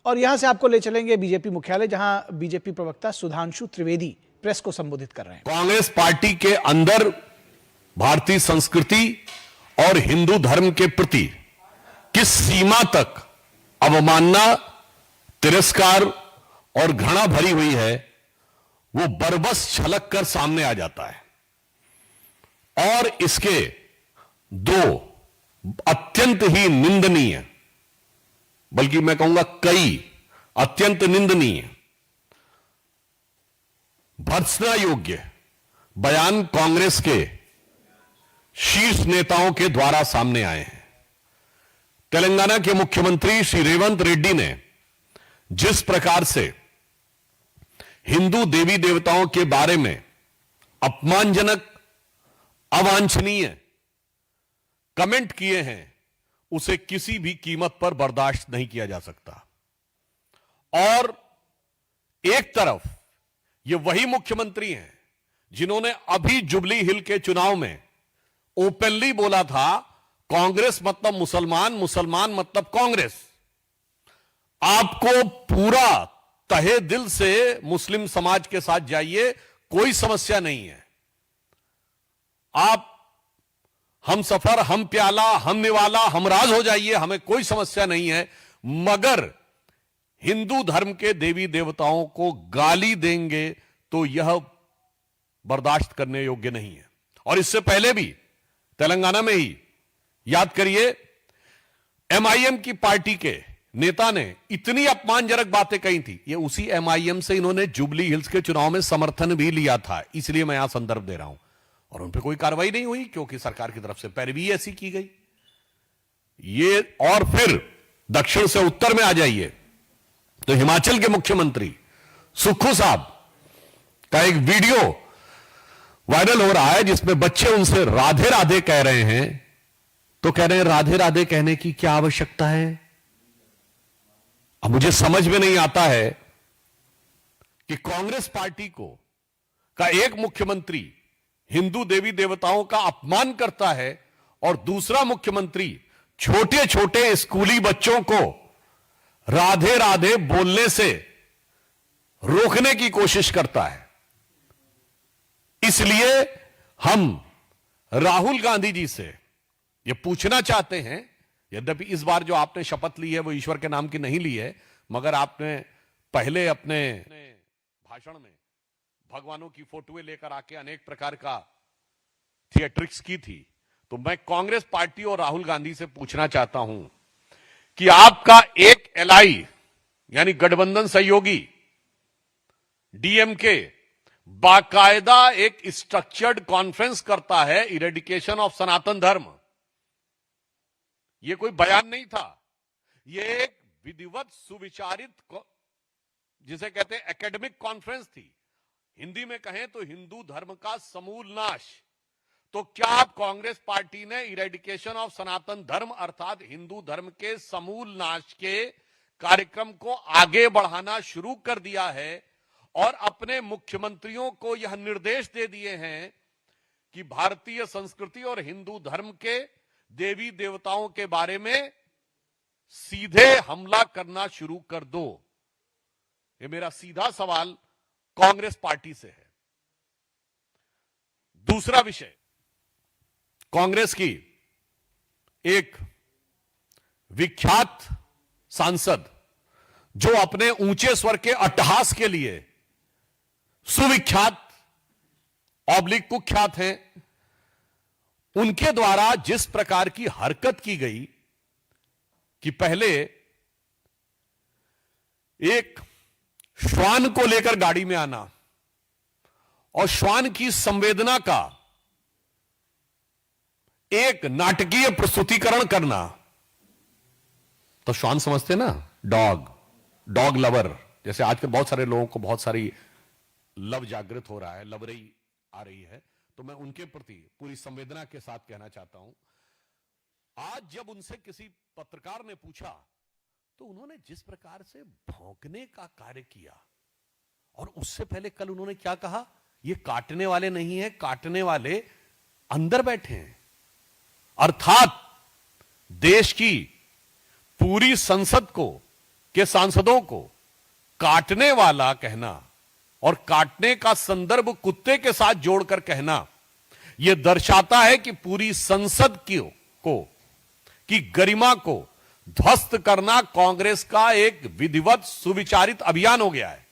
और यहां से आपको ले चलेंगे बीजेपी मुख्यालय, जहां बीजेपी प्रवक्ता सुधांशु त्रिवेदी प्रेस को संबोधित कर रहे हैं। कांग्रेस पार्टी के अंदर भारतीय संस्कृति और हिंदू धर्म के प्रति किस सीमा तक अवमानना, तिरस्कार और घृणा भरी हुई है, वो बरबस छलक कर सामने आ जाता है। और इसके दो अत्यंत ही निंदनीय, बल्कि मैं कहूंगा कई अत्यंत निंदनीय, भर्त्सना योग्य बयान कांग्रेस के शीर्ष नेताओं के द्वारा सामने आए हैं। तेलंगाना के मुख्यमंत्री श्री रेवंत रेड्डी ने जिस प्रकार से हिंदू देवी देवताओं के बारे में अपमानजनक, अवांछनीय कमेंट किए हैं, उसे किसी भी कीमत पर बर्दाश्त नहीं किया जा सकता। और एक तरफ ये वही मुख्यमंत्री हैं जिन्होंने अभी जुबली हिल के चुनाव में ओपनली बोला था, कांग्रेस मतलब मुसलमान, मुसलमान मतलब कांग्रेस। आपको पूरा तहे दिल से मुस्लिम समाज के साथ जाइए, कोई समस्या नहीं है। आप हम सफर, हम प्याला, हम निवाला, हम राज हो जाइए, हमें कोई समस्या नहीं है। मगर हिंदू धर्म के देवी देवताओं को गाली देंगे तो यह बर्दाश्त करने योग्य नहीं है। और इससे पहले भी तेलंगाना में ही याद करिए, एमआईएम की पार्टी के नेता ने इतनी अपमानजनक बातें कही थी। ये उसी एमआईएम से इन्होंने जुबली हिल्स के चुनाव में समर्थन भी लिया था, इसलिए मैं यहां संदर्भ दे रहा हूं। और उन पर कोई कार्रवाई नहीं हुई क्योंकि सरकार की तरफ से पैरवी ऐसी की गई। ये और फिर दक्षिण से उत्तर में आ जाइए तो हिमाचल के मुख्यमंत्री सुक्खू साहब का एक वीडियो वायरल हो रहा है जिसमें बच्चे उनसे राधे राधे कह रहे हैं, तो कह रहे हैं राधे राधे कहने की क्या आवश्यकता है। अब मुझे समझ में नहीं आता है कि कांग्रेस पार्टी का एक मुख्यमंत्री हिंदू देवी देवताओं का अपमान करता है और दूसरा मुख्यमंत्री छोटे छोटे स्कूली बच्चों को राधे राधे बोलने से रोकने की कोशिश करता है। इसलिए हम राहुल गांधी जी से यह पूछना चाहते हैं, यद्यपि इस बार जो आपने शपथ ली है वो ईश्वर के नाम की नहीं ली है, मगर आपने पहले अपने भाषण में भगवानों की फोटोएं लेकर आके अनेक प्रकार का थिएट्रिक्स की थी। तो मैं कांग्रेस पार्टी और राहुल गांधी से पूछना चाहता हूं कि आपका एक एलआई यानी गठबंधन सहयोगी डीएमके बाकायदा एक स्ट्रक्चर्ड कॉन्फ्रेंस करता है इरेडिकेशन ऑफ सनातन धर्म। यह कोई बयान नहीं था, यह एक विधिवत सुविचारित, जिसे कहते हैं एकेडमिक कॉन्फ्रेंस थी। हिंदी में कहें तो हिंदू धर्म का समूल नाश। तो क्या आप कांग्रेस पार्टी ने इरेडिकेशन ऑफ सनातन धर्म अर्थात हिंदू धर्म के समूल नाश के कार्यक्रम को आगे बढ़ाना शुरू कर दिया है और अपने मुख्यमंत्रियों को यह निर्देश दे दिए हैं कि भारतीय संस्कृति और हिंदू धर्म के देवी देवताओं के बारे में सीधे हमला करना शुरू कर दो। ये मेरा सीधा सवाल कांग्रेस पार्टी से है। दूसरा विषय, कांग्रेस की एक विख्यात सांसद जो अपने ऊंचे स्वर के अट्टहास के लिए सुविख्यात ऑब्लिक कुख्यात हैं, उनके द्वारा जिस प्रकार की हरकत की गई कि पहले एक श्वान को लेकर गाड़ी में आना और श्वान की संवेदना का एक नाटकीय प्रस्तुतिकरण करना, तो श्वान समझते ना डॉग लवर, जैसे आजकल बहुत सारे लोगों को बहुत सारी लव जागृत हो रहा है, लवरई आ रही है, तो मैं उनके प्रति पूरी संवेदना के साथ कहना चाहता हूं। आज जब उनसे किसी पत्रकार ने पूछा तो उन्होंने जिस प्रकार से भौंकने का कार्य किया, और उससे पहले कल उन्होंने क्या कहा, ये काटने वाले नहीं है, काटने वाले अंदर बैठे हैं। अर्थात देश की पूरी संसद को के सांसदों को काटने वाला कहना और काटने का संदर्भ कुत्ते के साथ जोड़कर कहना, यह दर्शाता है कि पूरी संसद की गरिमा को ध्वस्त करना कांग्रेस का एक विधिवत सुविचारित अभियान हो गया है।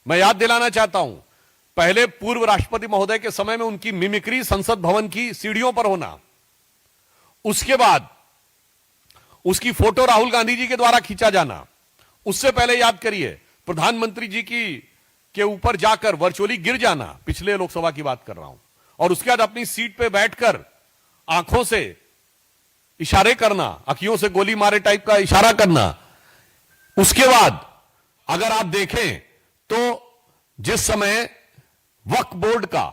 मैं याद दिलाना चाहता हूं, पहले पूर्व राष्ट्रपति महोदय के समय में उनकी मिमिक्री संसद भवन की सीढ़ियों पर होना, उसके बाद उसकी फोटो राहुल गांधी जी के द्वारा खींचा जाना, उससे पहले याद करिए प्रधानमंत्री जी के ऊपर जाकर वर्चुअली गिर जाना, पिछले लोकसभा की बात कर रहा हूं, और उसके बाद अपनी सीट पे बैठकर आंखों से इशारे करना, अखियों से गोली मारे टाइप का इशारा करना। उसके बाद अगर आप देखें तो जिस समय वक्फ बोर्ड का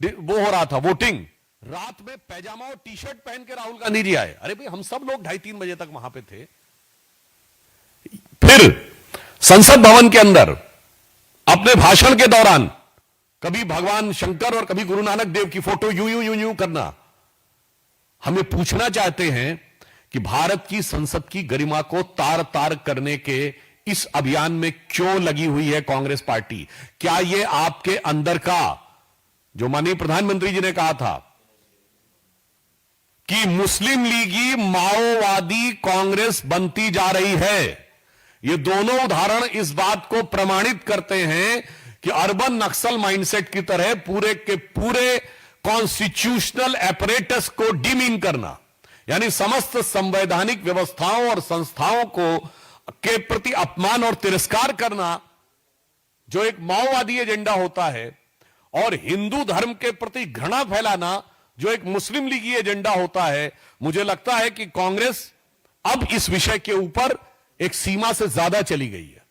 वो हो रहा था वोटिंग, रात में पैजामा और टी शर्ट पहन के राहुल गांधी जी आए। अरे भाई, हम सब लोग 2:30-3 बजे तक वहां पे थे। फिर संसद भवन के अंदर अपने भाषण के दौरान कभी भगवान शंकर और कभी गुरु नानक देव की फोटो यूं करना। हमें पूछना चाहते हैं कि भारत की संसद की गरिमा को तार तार करने के इस अभियान में क्यों लगी हुई है कांग्रेस पार्टी? क्या यह आपके अंदर का, जो माननीय प्रधानमंत्री जी ने कहा था कि मुस्लिम लीगी माओवादी कांग्रेस बनती जा रही है, ये दोनों उदाहरण इस बात को प्रमाणित करते हैं कि अर्बन नक्सल माइंडसेट की तरह पूरे के पूरे कॉन्स्टिट्यूशनल एपरेटस को डिमीन करना, यानी समस्त संवैधानिक व्यवस्थाओं और संस्थाओं को के प्रति अपमान और तिरस्कार करना, जो एक माओवादी एजेंडा होता है, और हिंदू धर्म के प्रति घृणा फैलाना, जो एक मुस्लिम लीगी एजेंडा होता है। मुझे लगता है कि कांग्रेस अब इस विषय के ऊपर एक सीमा से ज्यादा चली गई है।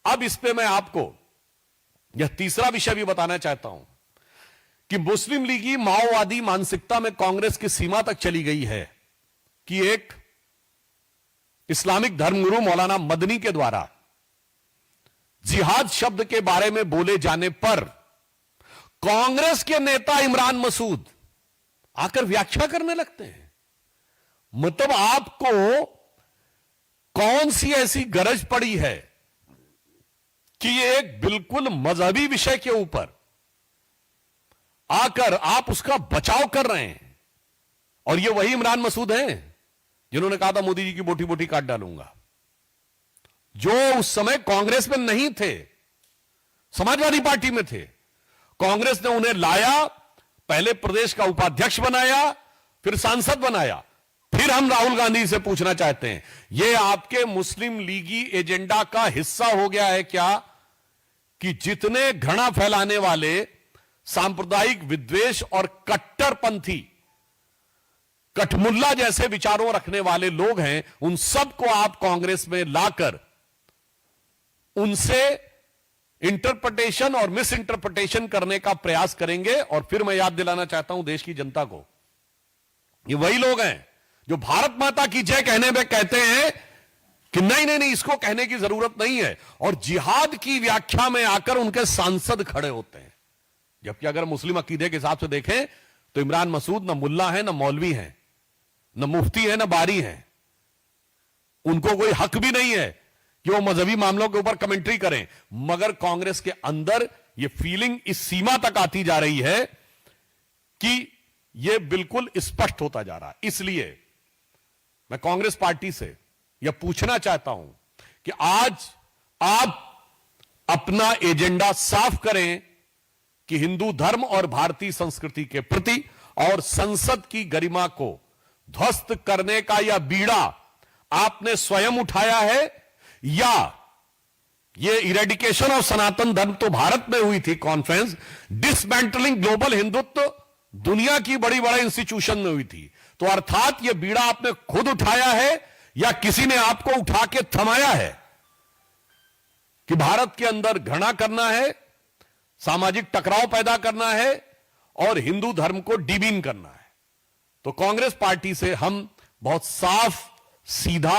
अब इस पे मैं आपको यह तीसरा विषय भी बताना चाहता हूं कि मुस्लिम लीगी माओवादी मानसिकता में कांग्रेस की सीमा तक चली गई है कि एक इस्लामिक धर्मगुरु मौलाना मदनी के द्वारा जिहाद शब्द के बारे में बोले जाने पर कांग्रेस के नेता इमरान मसूद आकर व्याख्या करने लगते हैं। मतलब आपको कौन सी ऐसी गरज पड़ी है कि ये एक बिल्कुल मजहबी विषय के ऊपर आकर आप उसका बचाव कर रहे हैं? और ये वही इमरान मसूद हैं जिन्होंने कहा था मोदी जी की बोटी बोटी काट डालूंगा, जो उस समय कांग्रेस में नहीं थे, समाजवादी पार्टी में थे। कांग्रेस ने उन्हें लाया, पहले प्रदेश का उपाध्यक्ष बनाया, फिर सांसद बनाया। फिर हम राहुल गांधी से पूछना चाहते हैं, यह आपके मुस्लिम लीगी एजेंडा का हिस्सा हो गया है क्या कि जितने घृणा फैलाने वाले सांप्रदायिक विद्वेष और कट्टरपंथी कठमुल्ला जैसे विचारों रखने वाले लोग हैं, उन सबको आप कांग्रेस में लाकर उनसे इंटरप्रिटेशन और मिस इंटरप्रिटेशन करने का प्रयास करेंगे? और फिर मैं याद दिलाना चाहता हूं देश की जनता को, ये वही लोग हैं जो भारत माता की जय कहने में कहते हैं कि नहीं, इसको कहने की जरूरत नहीं है, और जिहाद की व्याख्या में आकर उनके सांसद खड़े होते हैं। जबकि अगर मुस्लिम अकीदे के हिसाब से देखें तो इमरान मसूद न मुल्ला है, न मौलवी है, न मुफ्ती है, न बारी है। उनको कोई हक भी नहीं है कि वो मजहबी मामलों के ऊपर कमेंट्री करें। मगर कांग्रेस के अंदर ये फीलिंग इस सीमा तक आती जा रही है कि ये बिल्कुल स्पष्ट होता जा रहा है। इसलिए मैं कांग्रेस पार्टी से यह पूछना चाहता हूं कि आज आप अपना एजेंडा साफ करें कि हिंदू धर्म और भारतीय संस्कृति के प्रति और संसद की गरिमा को ध्वस्त करने का यह बीड़ा आपने स्वयं उठाया है, या ये इरेडिकेशन ऑफ सनातन धर्म तो भारत में हुई थी कॉन्फ्रेंस, डिसमेंटलिंग ग्लोबल हिंदुत्व दुनिया की बड़ी बड़ी इंस्टीट्यूशन में हुई थी। तो अर्थात यह बीड़ा आपने खुद उठाया है या किसी ने आपको उठा के थमाया है कि भारत के अंदर घृणा करना है, सामाजिक टकराव पैदा करना है और हिंदू धर्म को डिमीन करना है। तो कांग्रेस पार्टी से हम बहुत साफ सीधा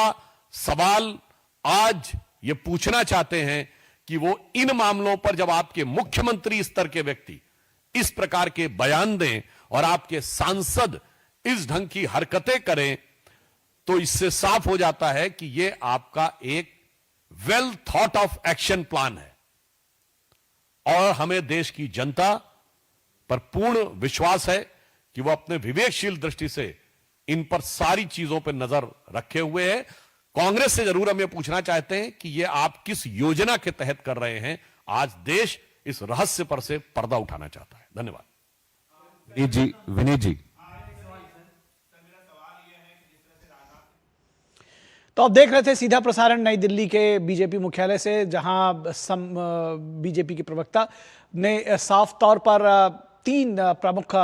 सवाल आज ये पूछना चाहते हैं कि वो इन मामलों पर जब आपके मुख्यमंत्री स्तर के व्यक्ति इस प्रकार के बयान दें और आपके सांसद इस ढंग की हरकतें करें, तो इससे साफ हो जाता है कि यह आपका एक well thought of action plan है और हमें देश की जनता पर पूर्ण विश्वास है कि वह अपने विवेकशील दृष्टि से इन पर सारी चीजों पर नजर रखे हुए है। कांग्रेस से जरूर हम यह पूछना चाहते हैं कि यह आप किस योजना के तहत कर रहे हैं। आज देश इस रहस्य पर से पर्दा उठाना चाहता है। धन्यवाद। विनीत जी तो आप देख रहे थे सीधा प्रसारण नई दिल्ली के बीजेपी मुख्यालय से, जहां बीजेपी के प्रवक्ता ने साफ तौर पर तीन प्रमुख